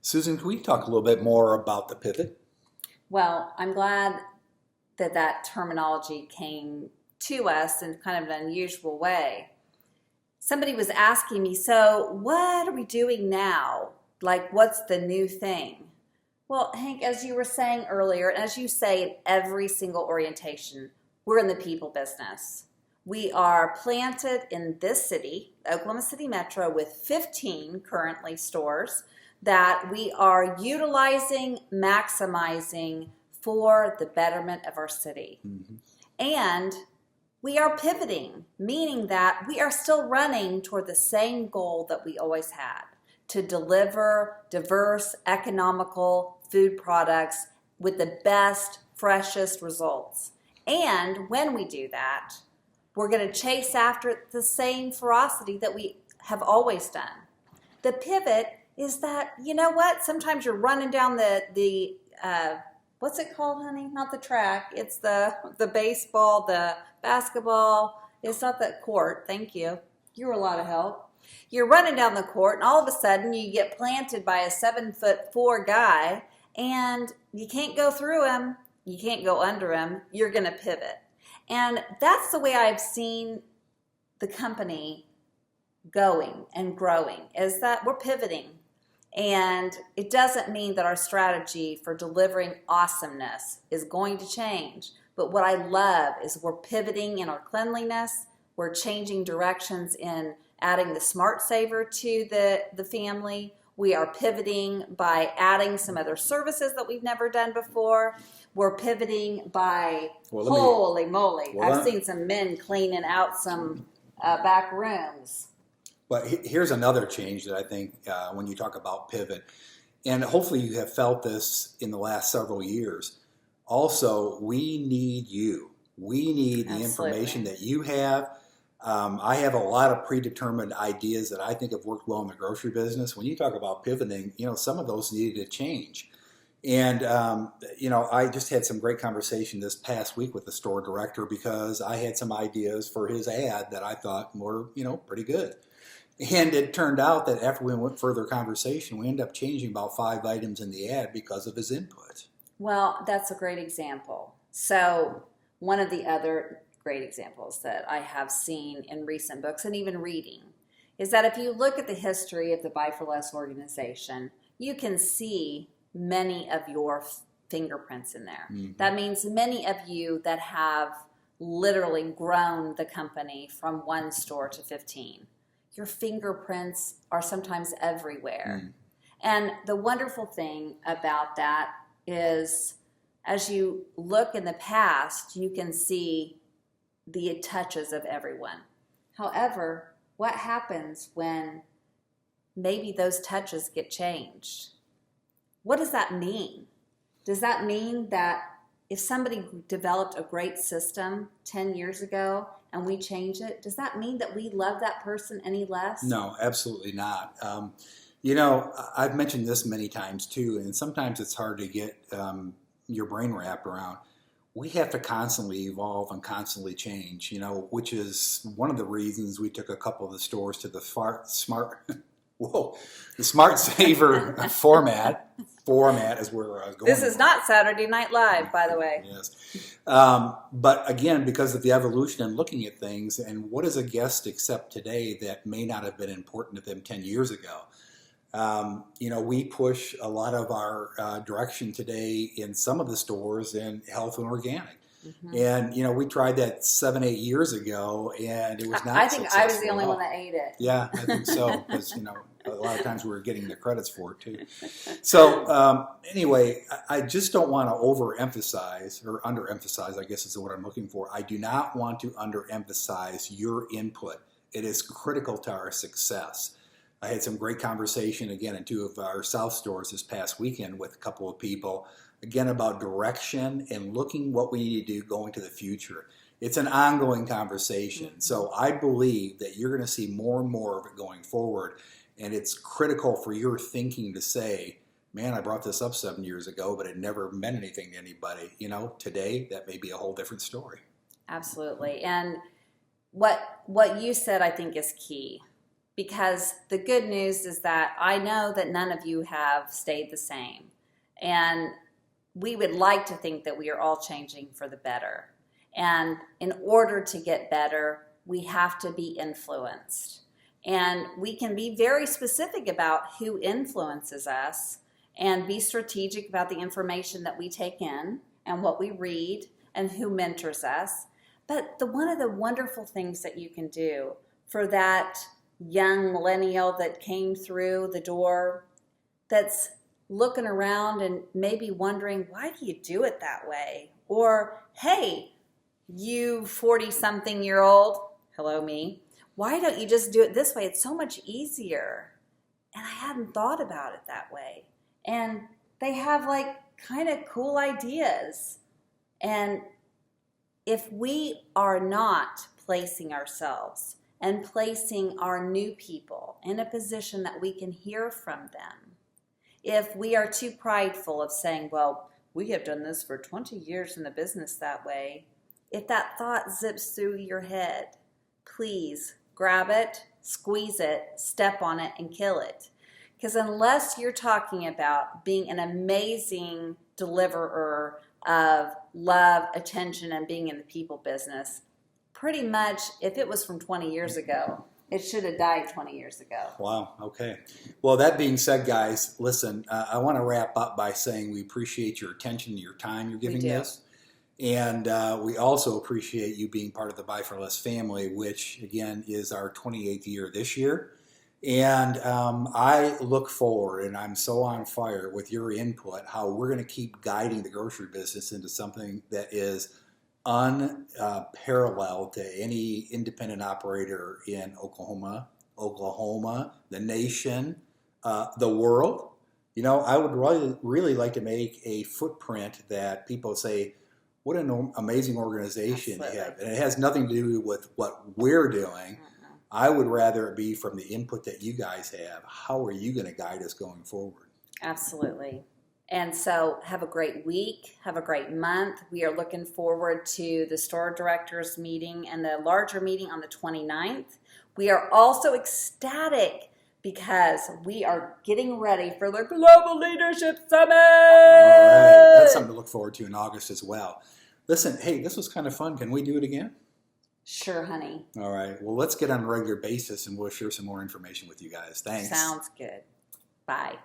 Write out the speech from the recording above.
Susan, can we talk a little bit more about the pivot? Well, I'm glad that that terminology came to us in kind of an unusual way. Somebody was asking me, so what are we doing now? Like, what's the new thing? Well, Hank, as you were saying earlier, and as you say in every single orientation, we're in the people business. We are planted in this city, Oklahoma City Metro, with 15 currently stores that we are utilizing, maximizing for the betterment of our city. Mm-hmm. And we are pivoting, meaning that we are still running toward the same goal that we always had to deliver diverse, economical food products with the best, freshest results. And when we do that, we're going to chase after the same ferocity that we have always done. The pivot is that, you know what? Sometimes you're running down the what's it called, honey? Not the track. It's the baseball, the basketball. It's not the court. Thank you. You were a lot of help. You're running down the court, and all of a sudden you get planted by a 7'4" guy, and you can't go through him. You can't go under him. You're going to pivot. And that's the way I've seen the company going and growing, is that we're pivoting. And it doesn't mean that our strategy for delivering awesomeness is going to change. But what I love is we're pivoting in our cleanliness. We're changing directions in adding the Smart Saver to the family. We are pivoting by adding some other services that we've never done before. We're pivoting by, holy moly, I've seen some men cleaning out some back rooms. But here's another change that I think when you talk about pivot, and hopefully you have felt this in the last several years. Also, we need you. We need the information that you have. I have a lot of predetermined ideas that I think have worked well in the grocery business. When you talk about pivoting, some of those needed to change. And, I just had some great conversation this past week with the store director because I had some ideas for his ad that I thought were, pretty good. And it turned out that after we went further conversation, we ended up changing about 5 items in the ad because of his input. Well, that's a great example. So one of the other great examples that I have seen in recent books and even reading is that if you look at the history of the Buy for Less organization, you can see many of your fingerprints in there. Mm-hmm. That means many of you that have literally grown the company from 1 store to 15. Your fingerprints are sometimes everywhere. Mm. And the wonderful thing about that is as you look in the past, you can see the touches of everyone. However, what happens when maybe those touches get changed? What does that mean? Does that mean that if somebody developed a great system 10 years ago and we change it, does that mean that we love that person any less? No, absolutely not. I've mentioned this many times too, and sometimes it's hard to get your brain wrapped around. We have to constantly evolve and constantly change, which is one of the reasons we took a couple of the stores to the Smart Saver format is where I was going. This is not Saturday Night Live, by the way. Yes. But again, because of the evolution and looking at things, and what does a guest accept today that may not have been important to them 10 years ago? We push a lot of our direction today in some of the stores in health and organic. Mm-hmm. And, we tried that 7-8 years ago, and it was not I think successful I was the only one that ate it. Yeah, I think so, because, a lot of times we were getting the credits for it, too. So, anyway, I just don't want to overemphasize, or underemphasize, I guess is the word I'm looking for. I do not want to underemphasize your input. It is critical to our success. I had some great conversation, again, in 2 of our South stores this past weekend with a couple of people, again, about direction and looking what we need to do going to the future. It's an ongoing conversation. So I believe that you're going to see more and more of it going forward. And it's critical for your thinking to say, man, I brought this up 7 years ago, but it never meant anything to anybody. Today, that may be a whole different story. Absolutely. And what you said, I think, is key. because the good news is that I know that none of you have stayed the same. And we would like to think that we are all changing for the better. And in order to get better, we have to be influenced. And we can be very specific about who influences us and be strategic about the information that we take in and what we read and who mentors us. But one of the wonderful things that you can do for that young millennial that came through the door that's looking around and maybe wondering, why do you do it that way? Or, hey, you 40-something-year-old, hello me, why don't you just do it this way? It's so much easier. And I hadn't thought about it that way. And they have like kind of cool ideas. And if we are not placing ourselves and placing our new people in a position that we can hear from them, if we are too prideful of saying, well, we have done this for 20 years in the business that way, if that thought zips through your head, please grab it, squeeze it, step on it, and kill it. Because unless you're talking about being an amazing deliverer of love, attention, and being in the people business, pretty much if it was from 20 years ago, it should have died 20 years ago. Wow. Okay. Well, that being said, guys, listen, I want to wrap up by saying we appreciate your attention, your time you're giving this. And we also appreciate you being part of the Buy for Less family, which, again, is our 28th year this year. And I look forward, and I'm so on fire with your input, how we're going to keep guiding the grocery business into something that is unparalleled to any independent operator in Oklahoma, the nation, the world. You know, I would really like to make a footprint that people say, what an amazing organization you have. And it has nothing to do with what we're doing. I would rather it be from the input that you guys have. How are you going to guide us going forward? Absolutely. And so have a great week. Have a great month. We are looking forward to the store directors meeting and the larger meeting on the 29th. We are also ecstatic because we are getting ready for the Global Leadership Summit. All right. That's something to look forward to in August as well. Listen, hey, this was kind of fun. Can we do it again? Sure, honey. All right. Well, let's get on a regular basis and we'll share some more information with you guys. Thanks. Sounds good. Bye.